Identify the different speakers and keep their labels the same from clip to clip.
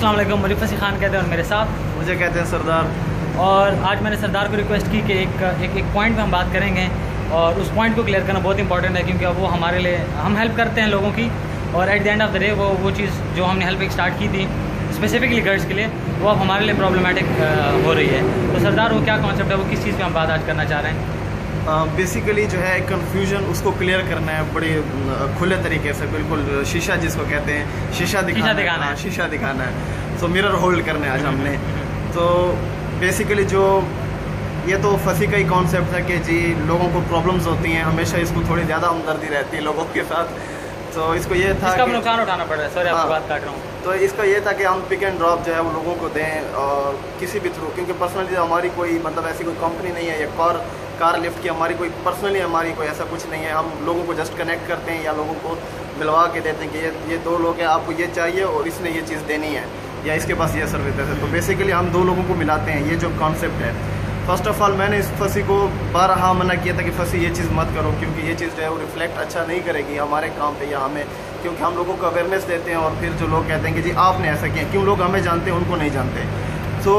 Speaker 1: अस्सलाम वालेकुम। मुझे फसी खान कहते हैं और मेरे साथ
Speaker 2: मुझे कहते हैं सरदार।
Speaker 1: और आज मैंने सरदार को रिक्वेस्ट की कि एक पॉइंट पे हम बात करेंगे और उस पॉइंट को क्लियर करना बहुत इंपॉर्टेंट है, क्योंकि अब वो हमारे लिए हम हेल्प करते हैं लोगों की, और at the end of the day वो चीज़ जो हमने हेल्प स्टार्ट की थी स्पेसिफिकली गर्ल्स के लिए, वो अब हमारे लिए प्रॉब्लमेटिक हो रही है। तो सरदार वो क्या कॉन्सेप्ट है, वो किस चीज़ पे हम बात आज करना चाह रहे हैं?
Speaker 2: बेसिकली जो है कन्फ्यूजन उसको क्लियर करना है बड़े खुले तरीके से, बिल्कुल शीशा जिसको कहते हैं, शीशा दिखाना है, शीशा दिखाना है। तो मिरर होल्ड करना है आज हमने। तो बेसिकली जो ये तो फंसी का ही कॉन्सेप्ट है कि जी लोगों को प्रॉब्लम्स होती हैं, हमेशा इसको थोड़ी ज़्यादा हमदर्दी रहती है लोगों के साथ। तो इसको ये था
Speaker 1: इसका नुकसान उठाना पड़ रहा है। सॉरी आपकी बात काट रहा हूँ।
Speaker 2: तो इसका ये था कि हम पिक एंड ड्रॉप जो है वो लोगों को दें, और किसी भी थ्रू, क्योंकि पर्सनली हमारी कोई मतलब ऐसी कोई कंपनी नहीं है या कार लिफ्ट की हमारी कोई पर्सनली हमारी कोई ऐसा कुछ नहीं है। हम लोगों को जस्ट कनेक्ट करते हैं या लोगों को मिलवा के देते हैं कि ये दो लोग हैं, आपको ये चाहिए और इसने ये चीज़ देनी है या इसके पास ये सर्विस है। तो बेसिकली हम दो लोगों को मिलाते हैं, ये जो कॉन्सेप्ट है। फर्स्ट ऑफ ऑल मैंने इस फंसी को 12 मना किया था कि फंसी ये चीज़ मत करो, क्योंकि ये चीज़ जो है वो रिफ्लेक्ट अच्छा नहीं करेगी हमारे काम पे या हमें, क्योंकि हम लोगों को अवेयरनेस देते हैं और फिर जो लोग कहते हैं कि जी आपने ऐसा किया, क्यों लोग हमें जानते हैं उनको नहीं जानते। तो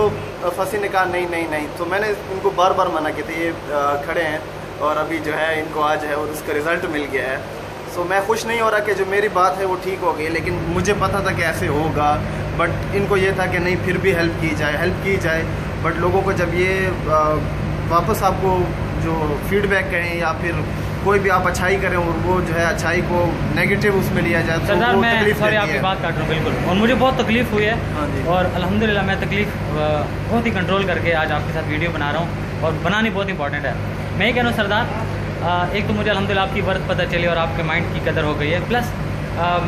Speaker 2: फंसी ने कहा नहीं। तो मैंने इनको बार बार मना किया था। ये खड़े हैं और अभी जो है इनको आज है और उसका रिज़ल्ट मिल गया है। सो मैं खुश नहीं हो रहा कि जो मेरी बात है वो ठीक हो गई, लेकिन मुझे पता था कि ऐसे होगा। बट इनको ये था कि नहीं फिर भी हेल्प की जाए। बट लोगों को जब ये वापस आपको जो फीडबैक कहें या फिर कोई भी आप अच्छाई करें और वो जो है अच्छाई को नेगेटिव उसमें लिया जाए, तो
Speaker 1: सरदार
Speaker 2: वो
Speaker 1: मैं
Speaker 2: तकलीफ
Speaker 1: सॉरी
Speaker 2: देती
Speaker 1: आपकी
Speaker 2: है।
Speaker 1: बात काट रहा हूँ बिल्कुल, और मुझे बहुत तकलीफ़ हुई है।
Speaker 2: हाँ जी।
Speaker 1: और अल्हम्दुलिल्लाह मैं तकलीफ़ बहुत ही कंट्रोल करके आज आपके साथ वीडियो बना रहा हूँ, और बनानी बहुत इंपॉर्टेंट है। मैं ये कह रहा हूँ सरदार, एक तो मुझे अल्हम्दुलिल्लाह आपकी वर्थ पता चली और आपके माइंड की कदर हो गई है, प्लस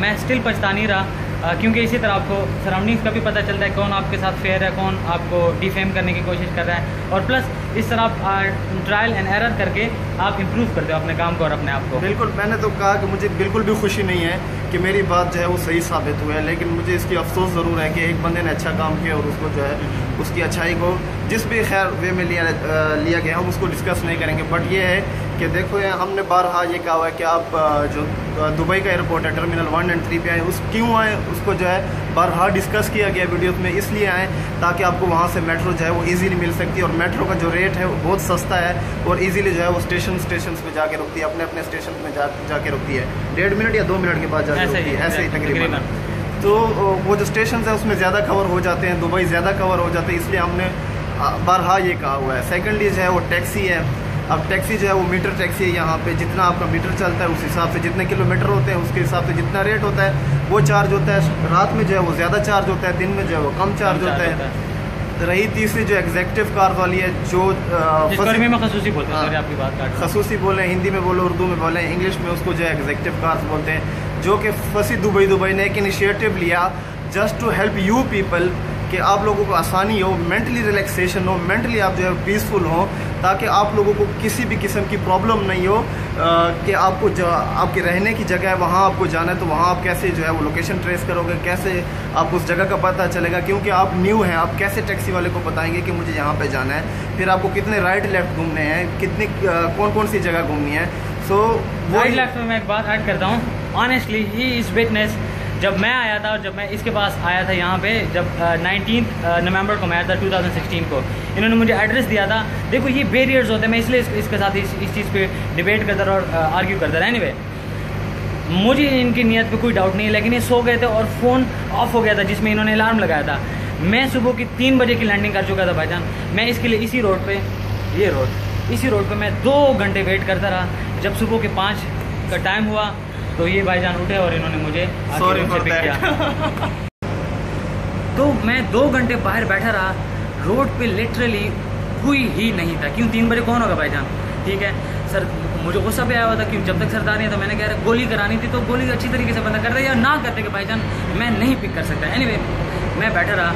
Speaker 1: मैं स्टिल पछता नहीं रहा, क्योंकि इसी तरह आपको सराउंडिंग्स का भी पता चलता है कौन आपके साथ फेयर है, कौन आपको डिफेम करने की कोशिश कर रहा है, और प्लस इस तरह आप ट्रायल एंड एरर करके आप इम्प्रूव करते हो अपने काम को और अपने आप को।
Speaker 2: बिल्कुल, मैंने तो कहा कि मुझे बिल्कुल भी खुशी नहीं है कि मेरी बात जो है वो सही साबित हुआ है, लेकिन मुझे इसकी अफसोस ज़रूर है कि एक बंदे ने अच्छा काम किया और उसको जो है उसकी अच्छाई को जिस भी खैर वे में लिया गया, हम उसको डिस्कस नहीं करेंगे। बट ये है कि देखो हमने बारहा ये कहा हुआ है कि आप जो दुबई का एयरपोर्ट है टर्मिनल 1 और 3 पे आए, क्यों आए उसको जो है बारहा डिस्कस किया गया वीडियोस में, इसलिए आए ताकि आपको वहाँ से मेट्रो जो है वो इजीली मिल सकती है, और मेट्रो का जो रेट है वो बहुत सस्ता है और इजीली जो है वो स्टेशन में जाके रुकती है, अपने स्टेशन में जाके रुकती है 1.5 मिनट या 2 मिनट के बाद जाके रुकती है, ऐसे ही तकरीबन। तो वो जो स्टेशन है उसमें ज़्यादा कवर हो जाते हैं, दुबई ज़्यादा कवर हो जाते हैं, इसलिए हमने बारहा ये कहा हुआ है। सेकेंडली जो है वो टैक्सी है। अब टैक्सी जो है वो मीटर टैक्सी है, यहाँ पे जितना आपका मीटर चलता है उस हिसाब से, जितने किलोमीटर होते हैं उसके हिसाब से जितना रेट होता है वो चार्ज होता है। रात में जो है वो ज़्यादा चार्ज होता है, दिन में जो है वो कम चार्ज होता है। रही तीसरी जो एग्जेक्टिव कार वाली है, जो
Speaker 1: में खसूसी बोलते हैं, आपकी बात काट,
Speaker 2: खसूसी बोले, हिंदी में बोले, उर्दू में बोले, इंग्लिश में उसको जो है एग्जेक्टिव कार्स बोलते हैं, जो कि फंसी दुबई ने एक इनिशिएटिव लिया just to help you people, कि आप लोगों को आसानी हो, मेंटली रिलैक्सेशन हो, मेंटली आप जो है पीसफुल हो, ताकि आप लोगों को किसी भी किस्म की प्रॉब्लम नहीं हो कि आपको आपके रहने की जगह है वहाँ आपको जाना है, तो वहाँ आप कैसे जो है वो लोकेशन ट्रेस करोगे, कैसे आपको उस जगह का पता चलेगा, क्योंकि आप न्यू हैं, आप कैसे टैक्सी वाले को बताएंगे कि मुझे यहाँ पे जाना है, फिर आपको कितने राइट लेफ्ट घूमने हैं, कितनी कौन सी जगह घूमनी है। सो
Speaker 1: राइट लेफ्ट में मैं एक बात ऐड करता हूँ, ऑनेस्टली ही इज़ विटनेस। जब मैं आया था और जब मैं इसके पास आया था यहाँ पे, जब 19 नवंबर को मैं आया था 2016 को, इन्होंने मुझे एड्रेस दिया था। देखो ये बैरियर्स होते हैं, मैं इसलिए इसके साथ इस चीज़ पे डिबेट करता रहा और आर्ग्यू करता रहा। एनीवे, मुझे इनकी नीयत पे कोई डाउट नहीं है, लेकिन ये सो गए थे और फ़ोन ऑफ हो गया था जिसमें इन्होंने अलार्म लगाया था। मैं सुबह की 3 बजे की लैंडिंग कर चुका था भाईजान। मैं इसके लिए इसी रोड पर इसी रोड पर मैं 2 घंटे वेट करता रहा। जब सुबह के 5 का टाइम हुआ तो ये भाईजान उठे और इन्होंने मुझे आके पिक किया। तो मैं 2 घंटे बाहर बैठा रहा, रोड पे लिटरली कोई ही नहीं था। क्यों 3 बजे कौन होगा भाईजान? ठीक है सर, मुझे गुस्सा भी आया हुआ था, क्यों जब तक सरदार नहीं था मैंने कह रहा गोली करानी थी, तो गोली अच्छी तरीके से बंदा कर रहा है या ना करते कि भाईजान मैं नहीं पिक कर सकता। एनीवे, मैं बैठा रहा।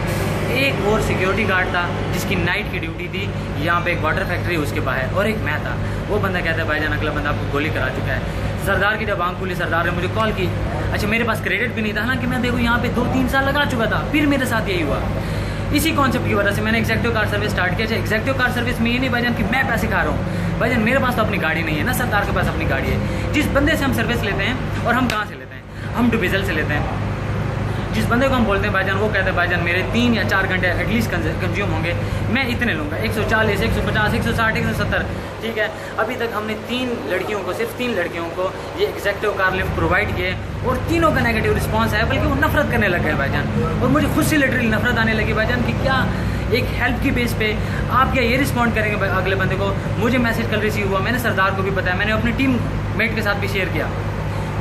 Speaker 1: एक और सिक्योरिटी गार्ड था जिसकी नाइट की ड्यूटी थी यहाँ पे एक वाटर फैक्ट्री उसके बाहर, और एक मैं था। वो बंदा कहता है भाईजान अगला बंदा आपको गोली करा चुका है। सरदार की जब आंख खुली, सरदार ने मुझे कॉल की। अच्छा, मेरे पास क्रेडिट भी नहीं था ना कि मैं देखो यहाँ पे 2-3 साल लगा चुका था, फिर मेरे साथ यही हुआ। इसी कॉन्सेप्ट की वजह से मैंने एग्जेक्टिव कार सर्विस स्टार्ट किया। एग्जेक्टिव कार सर्विस में ये नहीं भाईजान कि मैं पैसे खा रहा हूँ, भाईजान मेरे पास तो अपनी गाड़ी नहीं है ना, सरदार के पास अपनी गाड़ी है। जिस बंदे से हम सर्विस लेते हैं, और हम कहाँ से लेते हैं, हम डुबेजल से लेते हैं। जिस बंदे को हम बोलते हैं भाईजान, वो कहते हैं भाईजान मेरे 3 या 4 घंटे एटलीस्ट कंज्यूम होंगे, मैं इतने लूँगा 140, 150, 160, 170, ठीक है। अभी तक हमने 3 लड़कियों को, सिर्फ 3 लड़कियों को ये एग्जेक्टिव कार लिफ्ट प्रोवाइड किए और तीनों का नेगेटिव रिस्पॉन्स है, बल्कि वो नफरत करने लग गए भाईजान। और मुझे खुद से लिटरली नफरत आने लगी भाईजान कि क्या एक हेल्प की बेस पे आप क्या ये रिस्पॉन्ड करेंगे अगले बंदे को। मुझे मैसेज कल रिसीव हुआ, मैंने सरदार को भी बताया, मैंने अपनी टीम मेट के साथ भी शेयर किया।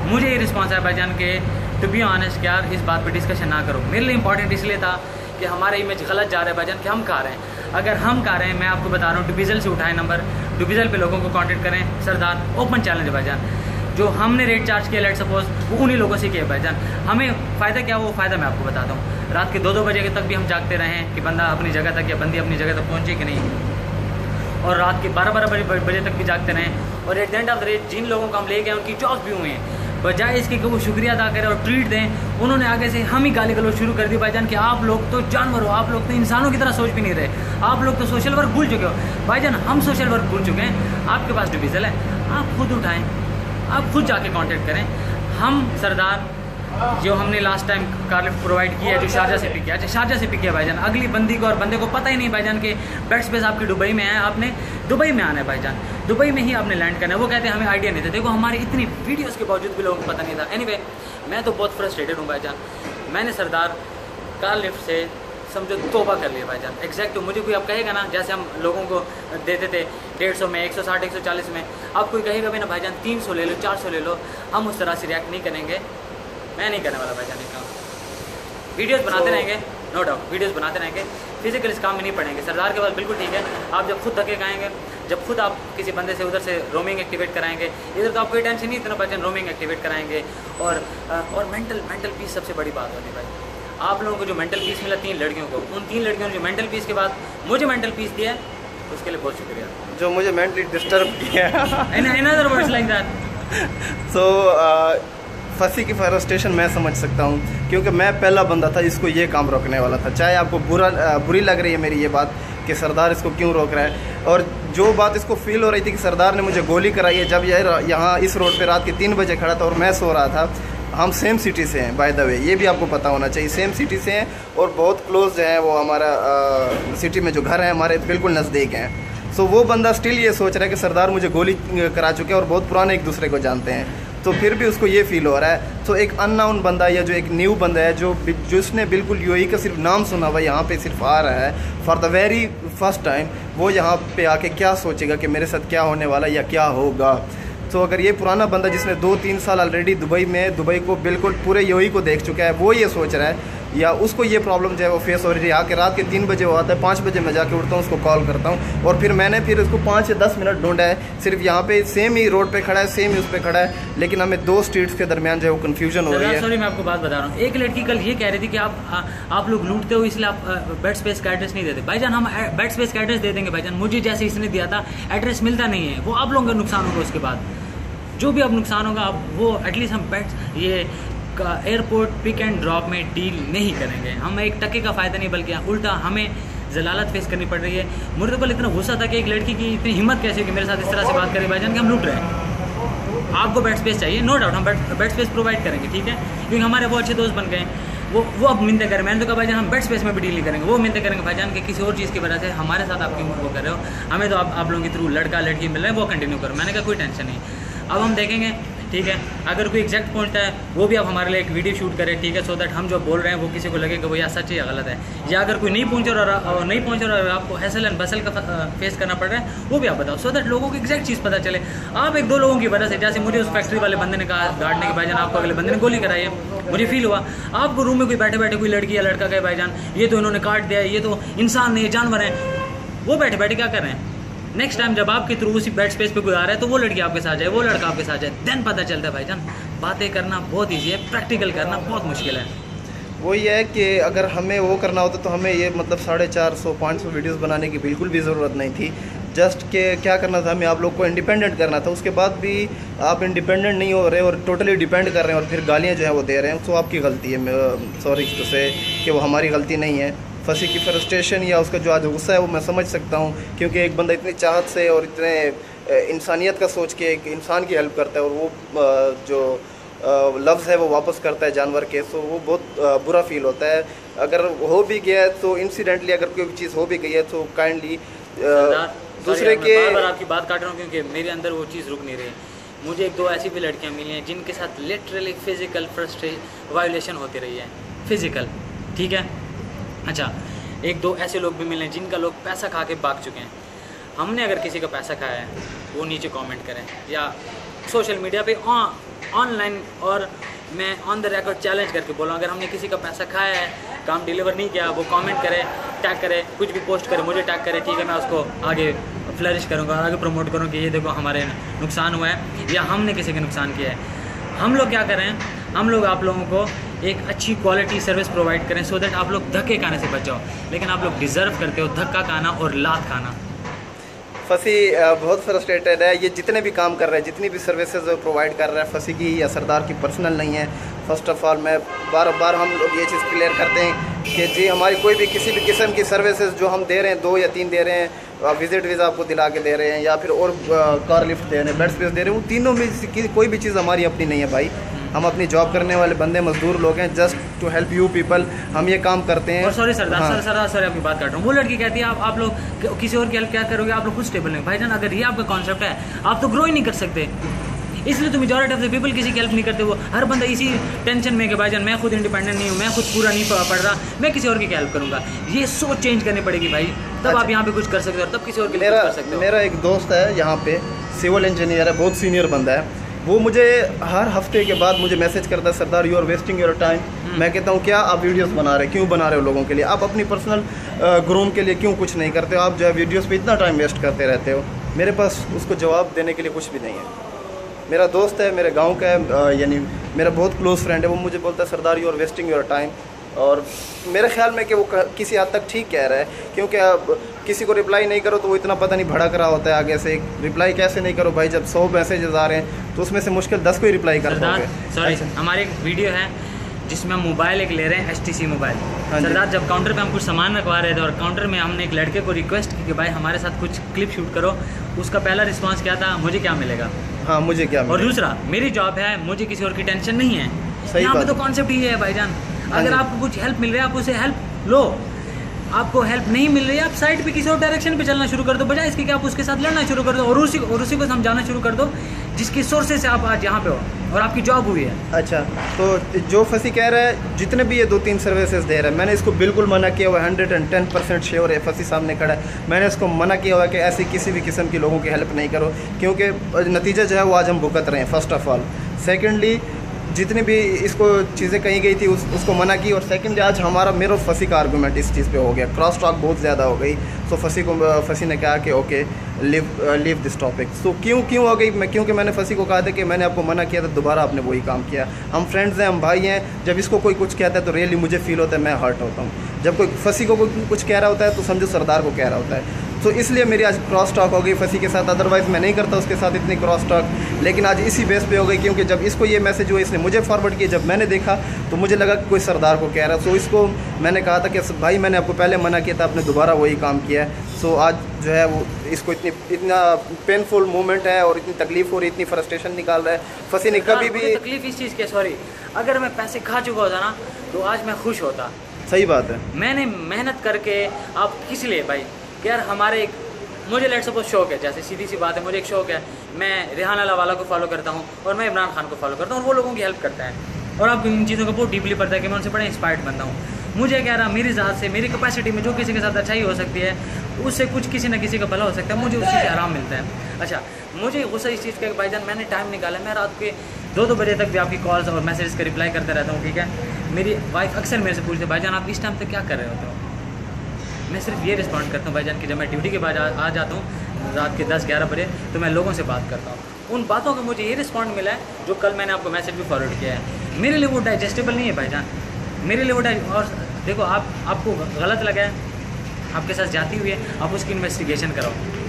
Speaker 1: मुझे ये रिस्पॉन्स है भाईजान के टू बी ऑनेस्ट यार इस बात पे डिस्कशन ना करो। मेरे लिए इंपॉर्टेंट इसलिए था कि हमारा इमेज गलत जा रहा है भाईजान कि हम खा रहे हैं। अगर हम खा रहे हैं, मैं आपको बता रहा हूँ, डुबिजल से उठाएं नंबर, डुबिजल पे लोगों को कांटेक्ट करें। सरदार ओपन चैलेंज है भाईजान, जो हमने रेट चार्ज किया लेट सपोज वो उन्हीं लोगों से किया भाईजान। हमें फ़ायदा क्या, वो फ़ायदा मैं आपको बताता हूँ। रात के 2-2 बजे तक भी हम जागते रहे हैं कि बंदा अपनी जगह तक या बंदी अपनी जगह तक पहुँचे कि नहीं, और रात के 12-12 बजे तक भी जागते रहें। और at the end of the day जिन लोगों को हम ले गए उनकी जॉब भी हुए हैं, बजाय इसके कि वो शुक्रिया अदा करें और ट्रीट दें, उन्होंने आगे से हम ही गाली गलौज शुरू कर दी भाईजान कि आप लोग तो जानवर हो, आप लोग तो इंसानों की तरह सोच भी नहीं रहे, आप लोग तो सोशल वर्क भूल चुके हो। भाईजान हम सोशल वर्क भूल चुके हैं, आपके पास डिविजल है, आप खुद उठाएं, आप खुद जाके कांटेक्ट करें। हम सरदार जो हमने last time car lift provide किया है, जो शारजा से पिक किया, अच्छा शारजा से पिक किया भाईजान, अगली बंदी को और बंदे को पता ही नहीं भाईजान के बेड स्पेस आपकी दुबई में है, आपने दुबई में आना है भाईजान, दुबई में ही आपने लैंड करना है। वो कहते हैं हमें आइडिया नहीं था। देखो हमारी इतनी वीडियोस के बावजूद भी लोगों को पता नहीं था। एनीवे मैं तो बहुत फ्रस्ट्रेटेड हूँ भाईजान। मैंने सरदार कार लिफ्ट से समझो तोबा कर लिया भाईजान। एग्जैक्ट मुझे कोई अब कहेगा ना, जैसे हम लोगों को देते थे 150 में, 160, 140 में, अब कोई कहेगा भी ना भाईजान 300 ले लो, 400 ले लो, हम उस तरह से रिएक्ट नहीं करेंगे। मैं नहीं करने वाला भाईजान इतना। वीडियोस बनाते रहेंगे, नो डाउट वीडियोस बनाते रहेंगे, फिजिकल इस काम में नहीं पड़ेंगे। सरदार के बाद बिल्कुल ठीक है, आप जब खुद धक्के खाएंगे, जब खुद आप किसी बंदे से उधर से रोमिंग एक्टिवेट कराएंगे, इधर तो आपको टेंशन नहीं, इतना भाईजान रोमिंग एक्टिवेट कराएंगे। और मेंटल पीस सबसे बड़ी बात होती है भाई। आप लोगों को जो मेंटल पीस मिला 3 लड़कियों को, उन 3 लड़कियों ने जो मेंटल पीस के बाद मुझे मेंटल पीस दिया है उसके लिए बहुत शुक्रिया।
Speaker 2: जो मुझे मेंटली डिस्टर्ब किया
Speaker 1: in other words like that.
Speaker 2: So फंसी की फ्रस्ट्रेशन मैं समझ सकता हूँ, क्योंकि मैं पहला बंदा था जिसको ये काम रोकने वाला था। चाहे आपको बुरी लग रही है मेरी ये बात कि सरदार इसको क्यों रोक रहा है, और जो बात इसको फील हो रही थी कि सरदार ने मुझे गोली कराई है जब यहाँ इस रोड पे रात के 3 बजे खड़ा था और मैं सो रहा था। हम सेम सिटी से हैं बाय द वे, ये भी आपको पता होना चाहिए, सेम सिटी से हैं और बहुत क्लोज हैं। वो हमारा सिटी में जो घर है हमारे बिल्कुल नज़दीक हैं। सो वो बंदा स्टिल ये सोच रहा है कि सरदार मुझे गोली करा चुके हैं और बहुत पुराने एक दूसरे को जानते हैं, तो फिर भी उसको ये फील हो रहा है। तो एक अननोन बंदा या जो एक न्यू बंदा है जो जिसने बिल्कुल यूएई का सिर्फ नाम सुना हुआ यहाँ पे सिर्फ आ रहा है for the very first time, वो यहाँ पे आके क्या सोचेगा कि मेरे साथ क्या होने वाला या क्या होगा। तो अगर ये पुराना बंदा जिसने 2-3 साल ऑलरेडी दुबई को बिल्कुल पूरे यूएई को देख चुका है, वो ये सोच रहा है या उसको ये प्रॉब्लम जो है वो फेस हो रही है, आके रात के 3 बजे वो आता है, 5 बजे मैं जाके उठता हूँ, उसको कॉल करता हूँ और फिर मैंने उसको 5 से 10 मिनट ढूंढा है। सिर्फ यहाँ पे सेम ही रोड पे खड़ा है, सेम ही उस पर खड़ा है, लेकिन हमें 2 स्ट्रीट्स के दरमियान जो है वो कन्फ्यूजन हो रही है।
Speaker 1: सॉरी मैं आपको बात बता रहा हूँ, एक लड़की कल ये कह रही थी कि आप लोग लूटते हो इसलिए आप बेड स्पेस का एड्रेस नहीं देते। भाईजान हम बेड स्पेस का एड्रेस दे देंगे भाईजान, मुझे जैसे इसने दिया था एड्रेस मिलता नहीं है, वो आप लोगों का नुकसान होगा। उसके बाद जो भी अब नुकसान होगा आप वो एटलीस्ट हम ये एयरपोर्ट पिक एंड ड्रॉप में डील नहीं करेंगे। हम एक टके का फ़ायदा नहीं, बल्कि उल्टा हमें जलालत फेस करनी पड़ रही है। मुझे तो कल इतना गुस्सा था कि एक लड़की की इतनी हिम्मत कैसे हो कि मेरे साथ इस तरह से बात करे भाईजान कि हम लूट रहे हैं। आपको बेड स्पेस चाहिए, नो डाउट हम बेड स्पेस प्रोवाइड करेंगे, ठीक है, क्योंकि हमारे वो अच्छे दोस्त बन गए। वो अब मिन्नतें करें, मैंने तो कहा भाईजान हम बेड स्पेस में भी डील नहीं करेंगे। वो मिन्नतें करेंगे भाईजान कि किसी और चीज़ की वजह से हमारे साथ आप क्यों वो कर रहे हो, हमें तो आप लोगों के थ्रू लड़का लड़की मिल रहे हैं, वो कंटिन्यू करो। मैंने कहा कोई टेंशन नहीं, अब हम देखेंगे, ठीक है। अगर कोई एग्जैक्ट पहुंचता है वो भी आप हमारे लिए एक वीडियो शूट करें, ठीक है, सो दैट हम जो बोल रहे हैं वो किसी को लगे कि वो या सच है या गलत है। या अगर कोई नहीं पहुंच रहा और आपको हैसल एंड बसल का फेस करना पड़ रहा है वो भी आप बताओ, सो दैट लोगों को एग्जैक्ट चीज़ पता चले। आप 1-2 लोगों की वजह से, जैसे मुझे उस फैक्ट्री वाले बंदे ने कहा गार्ड ने कि भाईजान आपको अगले बंदे ने गोली कराई है, मुझे फील हुआ। आपको रूम में कोई बैठे बैठे कोई लड़की या लड़का कहे भाईजान ये तो इन्होंने काट दिया है, ये तो इंसान नहीं जानवर हैं, वो बैठे बैठे क्या कर रहे हैं। नेक्स्ट टाइम जब आपके थ्रू उसी बेड स्पेस पे कोई आ रहा है तो वो लड़की आपके साथ जाए, वो लड़का आपके साथ जाए, देन पता चलता है भाईजान। बातें करना बहुत ईजी है, प्रैक्टिकल करना बहुत मुश्किल है।
Speaker 2: वही है कि अगर हमें वो करना होता तो हमें ये मतलब 450-500 वीडियोस बनाने की बिल्कुल भी ज़रूरत नहीं थी। जस्ट के क्या करना था, हमें आप लोग को इंडिपेंडेंट करना था। उसके बाद भी आप इंडिपेंडेंट नहीं हो रहे और टोटली डिपेंड कर रहे हैं और फिर गालियाँ जो है वो दे रहे हैं, तो आपकी गलती है। सॉरी टू से कि वो हमारी गलती नहीं है। फंसी की फ्रस्ट्रेशन या उसका जो आज गुस्सा है वो मैं समझ सकता हूँ, क्योंकि एक बंदा इतनी चाहत से और इतने इंसानियत का सोच के एक इंसान की हेल्प करता है और वो जो लफ्ज़ है वो वापस करता है जानवर के, तो वो बहुत बुरा फील होता है। अगर हो भी गया है तो इंसिडेंटली अगर कोई चीज़ हो भी गई है तो काइंडली दूसरे के
Speaker 1: बार आपकी बात काट रहा हूँ क्योंकि मेरे अंदर वो चीज़ रुक नहीं रही। मुझे 1-2 ऐसी भी लड़कियाँ मिली हैं जिनके साथ लिटरली फिजिकल वायोलेशन होती रही है, फिजिकल, ठीक है। अच्छा, 1-2 ऐसे लोग भी मिले हैं जिनका लोग पैसा खा के भाग चुके हैं। हमने अगर किसी का पैसा खाया है वो नीचे कमेंट करें या सोशल मीडिया पे ऑनलाइन, और मैं ऑन द रिकॉर्ड चैलेंज करके बोला, अगर हमने किसी का पैसा खाया है, काम डिलीवर नहीं किया, वो कमेंट करे, टैग करे, कुछ भी पोस्ट करे, मुझे टैग करे, ठीक है, मैं उसको आगे फ्लरिश करूँगा, आगे प्रमोट करूँगा कि ये देखो हमारे नुकसान हुआ है या हमने किसी का नुकसान किया है। हम लोग क्या करें, हम लोग आप लोगों को एक अच्छी क्वालिटी सर्विस प्रोवाइड करें सो दैट आप लोग धक्के खाने से बच जाओ। लेकिन आप लोग डिज़र्व करते हो धक्का खाना और लात खाना।
Speaker 2: फसी बहुत फ्रस्ट्रेटेड है। ये जितने भी काम कर रहे हैं, जितनी भी सर्विसेज प्रोवाइड कर रहे हैं, फसी की या सरदार की पर्सनल नहीं है। फर्स्ट ऑफ ऑल मैं बार बार हम लोग ये चीज़ क्लियर करते हैं कि जी हमारी कोई भी किसी भी किस्म की सर्विसेज जो हम दे रहे हैं, 2 या 3 दे रहे हैं, विजिट वीज़ा आपको दिला के दे रहे हैं या फिर और कार लिफ्ट दे रहे हैं, बेड स्पेस दे रहे हैं, वो तीनों में कोई भी चीज़ हमारी अपनी नहीं है भाई। हम अपनी जॉब करने वाले बंदे मजदूर लोग हैं, just to help you people, हम ये काम करते हैं।
Speaker 1: और सॉरी सरदार, सर आपकी बात कर रहा हूँ। वो लड़की कहती है आप लोग किसी और की हेल्प क्या करोगे, आप लोग खुद स्टेबल नहीं। भाईजान अगर ये आपका कॉन्सेप्ट है, आप तो ग्रो ही नहीं कर सकते। इसलिए तो मेजॉरिटी ऑफ द पीपल किसी की हेल्प नहीं करते। वो हर बंदा इसी टेंशन में कि भाईजान मैं खुद इंडिपेंडेंट नहीं हूँ, मैं खुद पूरा नहीं पढ़ रहा, मैं किसी और की हेल्प करूँगा। ये सोच चेंज करनी पड़ेगी भाई, तब आप यहाँ पे कुछ कर सकते हो और तब किसी और की हेल्प कर सकते हो।
Speaker 2: मेरा एक दोस्त है यहाँ पे, सिविल इंजीनियर है, बहुत सीनियर बंदा है। वो मुझे हर हफ्ते के बाद मुझे मैसेज करता है, Sardar you are wasting your time. मैं कहता हूँ क्या आप वीडियोस बना रहे, क्यों बना रहे हो लोगों के लिए? आप अपनी पर्सनल ग्रोम के लिए क्यों कुछ नहीं करते हो? आप जो है वीडियोस पे इतना टाइम वेस्ट करते रहते हो। मेरे पास उसको जवाब देने के लिए कुछ भी नहीं है। मेरा दोस्त है, मेरे गाँव का है, यानी मेरा बहुत क्लोज फ्रेंड है। वो मुझे बोलता है Sardar you are wasting your time, और मेरे ख्याल में कि वो किसी हद तक ठीक कह रहा है, क्योंकि अब किसी को रिप्लाई नहीं करो तो वो इतना पता नहीं भड़क रहा होता है आगे से। रिप्लाई कैसे नहीं करो भाई, जब 100 मैसेजेस आ रहे हैं तो उसमें से मुश्किल 10 को ही रिप्लाई कर पाओगे।
Speaker 1: सॉरी, हमारी एक वीडियो है जिसमें हम मोबाइल एक ले रहे हैं, HTC मोबाइल। सरदार जब काउंटर पे हम कुछ सामान रखवा रहे थे और काउंटर में हमने एक लड़के को रिक्वेस्ट की कि भाई हमारे साथ कुछ क्लिप शूट करो, उसका पहला रिस्पांस क्या था, मुझे क्या मिलेगा?
Speaker 2: हाँ, मुझे क्या मिलेगा?
Speaker 1: और दूसरा, मेरी जॉब है, मुझे किसी और की टेंशन नहीं है। यहाँ पे तो कॉन्सेप्ट ही है भाईजान, अगर आपको कुछ हेल्प मिल रहा है आप उसे हेल्प लो, आपको हेल्प नहीं मिल रही है आप साइड पे किसी और डायरेक्शन पे चलना शुरू कर दो, बजाय इसके कि आप उसके साथ लड़ना शुरू कर दो और उसी को समझाना शुरू कर दो जिसकी सोर्सेज से आप आज यहाँ पे हो और आपकी जॉब हुई है।
Speaker 2: अच्छा, तो जो फसी कह रहा है जितने भी ये 2-3 सर्विसेज दे रहा है, मैंने इसको बिल्कुल मना किया हुआ है। 110% श्योर है, फसी सामने खड़ा है, मैंने इसको मना किया हुआ है कि ऐसी किसी भी किस्म की लोगों की हेल्प नहीं करो, क्योंकि नतीजा जो है वो आज हम भुगत रहे हैं, फर्स्ट ऑफ ऑल। सेकेंडली, जितनी भी इसको चीज़ें कही गई थी उसको मना की, और सेकंड आज हमारा मेरा फसी का आर्गूमेंट इस चीज़ पे हो गया, क्रॉस टॉक बहुत ज़्यादा हो गई। तो फसी ने कहा कि ओके लीव दिस टॉपिक। सो क्यों हो गई? क्योंकि मैंने फसी को कहा था कि मैंने आपको मना किया था, दोबारा आपने वही काम किया। हम फ्रेंड्स हैं, हम भाई हैं, जब इसको कोई कुछ कहता है तो रियली मुझे फील होता है, मैं हर्ट होता हूँ। जब कोई फसी को कोई कुछ कह रहा होता है तो समझो सरदार को कह रहा होता है। तो इसलिए मेरी आज क्रॉस टॉक हो गई फसी के साथ, अदरवाइज़ मैं नहीं करता उसके साथ इतनी क्रॉस टॉक, लेकिन आज इसी बेस पे हो गई, क्योंकि जब इसको ये मैसेज हुआ इसने मुझे फॉरवर्ड किया, जब मैंने देखा तो मुझे लगा कि कोई सरदार को कह रहा है। सो इसको मैंने कहा था कि भाई मैंने आपको पहले मना किया था, आपने दोबारा वही काम किया है। सो आज जो है वो इसको इतना पेनफुल मोमेंट है और इतनी तकलीफ हो रही, इतनी फ्रस्ट्रेशन निकाल रहा है। फसी ने कभी भी
Speaker 1: तकलीफ इस चीज़ की, सॉरी, अगर मैं पैसे खा चुका होता ना तो आज मैं खुश होता।
Speaker 2: सही बात है,
Speaker 1: मैंने मेहनत करके, आप किस लिए भाई, यार हमारे मुझे लेट सपोज शौक है, जैसे सीधी सी बात है, मुझे एक शौक है, मैं रेहान अलावाला को फॉलो करता हूँ और मैं इमरान खान को फॉलो करता हूँ और वो लोगों की हेल्प करता है, और आपको इन चीज़ों का बहुत डीपली पता है कि मैं उनसे बड़ा इंस्पायर्ड बनता हूँ। मुझे कह रहा मेरी ज़ात से, मेरी कैपेसिटी में जो किसी के साथ अच्छाई हो सकती है, उससे कुछ किसी न किसी का भला हो सकता है, मुझे उससे आराम मिलता है। अच्छा, मुझे गुस्सा इस चीज़ का, भाईजान मैंने टाइम निकाला, मैं रात के 2-2 बजे तक भी आपकी कॉल्स और मैसेज का रिप्लाई करता रहता हूँ, ठीक है। मेरी वाइफ अक्सर मेरे से पूछते भाईजान आप इस टाइम तक क्या कर रहे होते हो? मैं सिर्फ ये रिस्पॉन्ड करता हूँ भाईजान कि जब मैं ड्यूटी के बाद आ जाता हूँ रात के 10-11 बजे, तो मैं लोगों से बात करता हूँ। उन बातों का मुझे ये रिस्पॉन्ड मिला है जो कल मैंने आपको मैसेज भी फॉरवर्ड किया है। मेरे लिए वो डाइजेस्टेबल नहीं है भाईजान, मेरे लिए वो और देखो आपको गलत लगा है, आपके साथ जाती हुई है, आप उसकी इन्वेस्टिगेशन कराओ।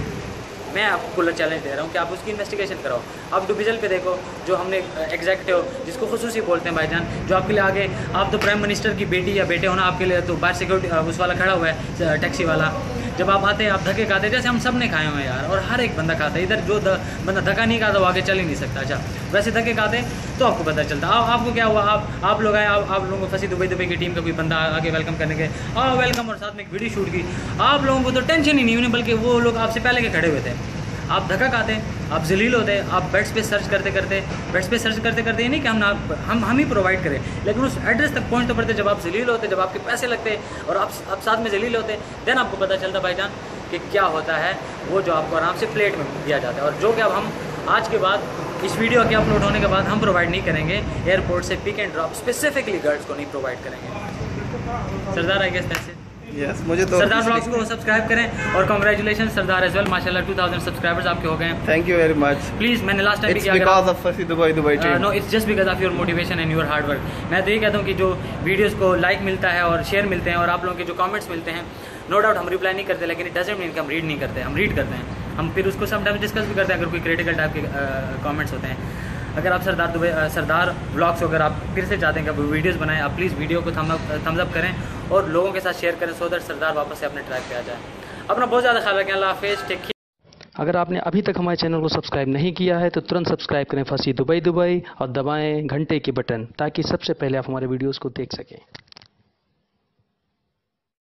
Speaker 1: मैं आपको खुला चैलेंज दे रहा हूँ कि आप उसकी इन्वेस्टिगेशन कराओ। आप डिविजन पे देखो, जो हमने एग्जेक्टिव जिसको खुसूसी बोलते हैं भाईजान, जो आपके लिए आगे, आप तो प्राइम मिनिस्टर की बेटी या बेटे होना, आपके लिए तो बाहर सिक्योरिटी उस वाला खड़ा हुआ है, टैक्सी वाला, जब आप आते हैं आप धक्के खाते, जैसे हम सब ने खाए हुए हैं यार, और हर एक बंदा खाता है इधर। जो बंदा धक्का नहीं खाता वो आगे चल ही नहीं सकता। अच्छा, वैसे धक्के खाते तो आपको पता चलता। आपको क्या हुआ, आप लोग आए, आप लोगों को फंसी दुबई की टीम का कोई बंदा आगे वेलकम करने के वेलकम और साथ में एक वीडियो शूट की, आप लोगों को तो टेंशन ही नहीं हुई, बल्कि वो लोग आपसे पहले के खड़े हुए थे। आप धक्का खाते, आप जलील होते, आप बेड्स पे सर्च करते ये नहीं कि हम ही प्रोवाइड करें, लेकिन उस एड्रेस तक पहुंच तो पड़ते जब आप जलील होते, जब आपके पैसे लगते और आप साथ में जलील होते, देन आपको पता चलता भाईजान कि क्या होता है वो जो आपको आराम से प्लेट में दिया जाता है। और जो कि अब हम आज के बाद इस वीडियो के अपलोड होने के बाद हम प्रोवाइड नहीं करेंगे, एयरपोर्ट से pick and drop specifically girls को नहीं प्रोवाइड करेंगे। Sardar I guess that's it.
Speaker 2: Yes, मुझे तो
Speaker 1: सरदार ब्लॉग्स को सब्सक्राइब करें और कांग्रेचुलेशन सरदार एज वेल, माशाल्लाह 2000 सब्सक्राइबर्स आपके हो गए हैं।
Speaker 2: Thank you very much.
Speaker 1: Please, मैंने लास्ट टाइम भी किया,
Speaker 2: बिकॉज ऑफ फसी Dubai team.
Speaker 1: No, it's just because of your motivation and your hard work. मैं तो ये कहता हूँ कि जो वीडियोस को लाइक मिलता है और शेयर मिलते हैं और आप लोगों के जो कमेंट्स मिलते हैं, नो डाउट हम रिप्लाई नहीं करते, लेकिन इट डजंट मीन कि हम रीड नहीं करते, हम रीड करते हैं। हम फिर उसको समटाइम्स डिस्कस भी करते हैं अगर कोई क्रिटिकल टाइप के कमेंट्स होते हैं। अगर आप सरदार व्लॉग्स अगर आप फिर से चाहते हैं कि आप वीडियोस बनाएं, आप प्लीज़ वीडियो को थम्स अप करें और लोगों के साथ शेयर करें, सो दैट सरदार वापस से अपने ट्रैक पे आ जाए। अपना बहुत ज़्यादा ख्याल रखें। अल्लाह हाफिज़, टेक केयर।
Speaker 3: अगर आपने अभी तक हमारे चैनल को सब्सक्राइब नहीं किया है तो तुरंत सब्सक्राइब करें फसी दुबई और दबाएं घंटे के बटन, ताकि सबसे पहले आप हमारे वीडियोस को देख सकें।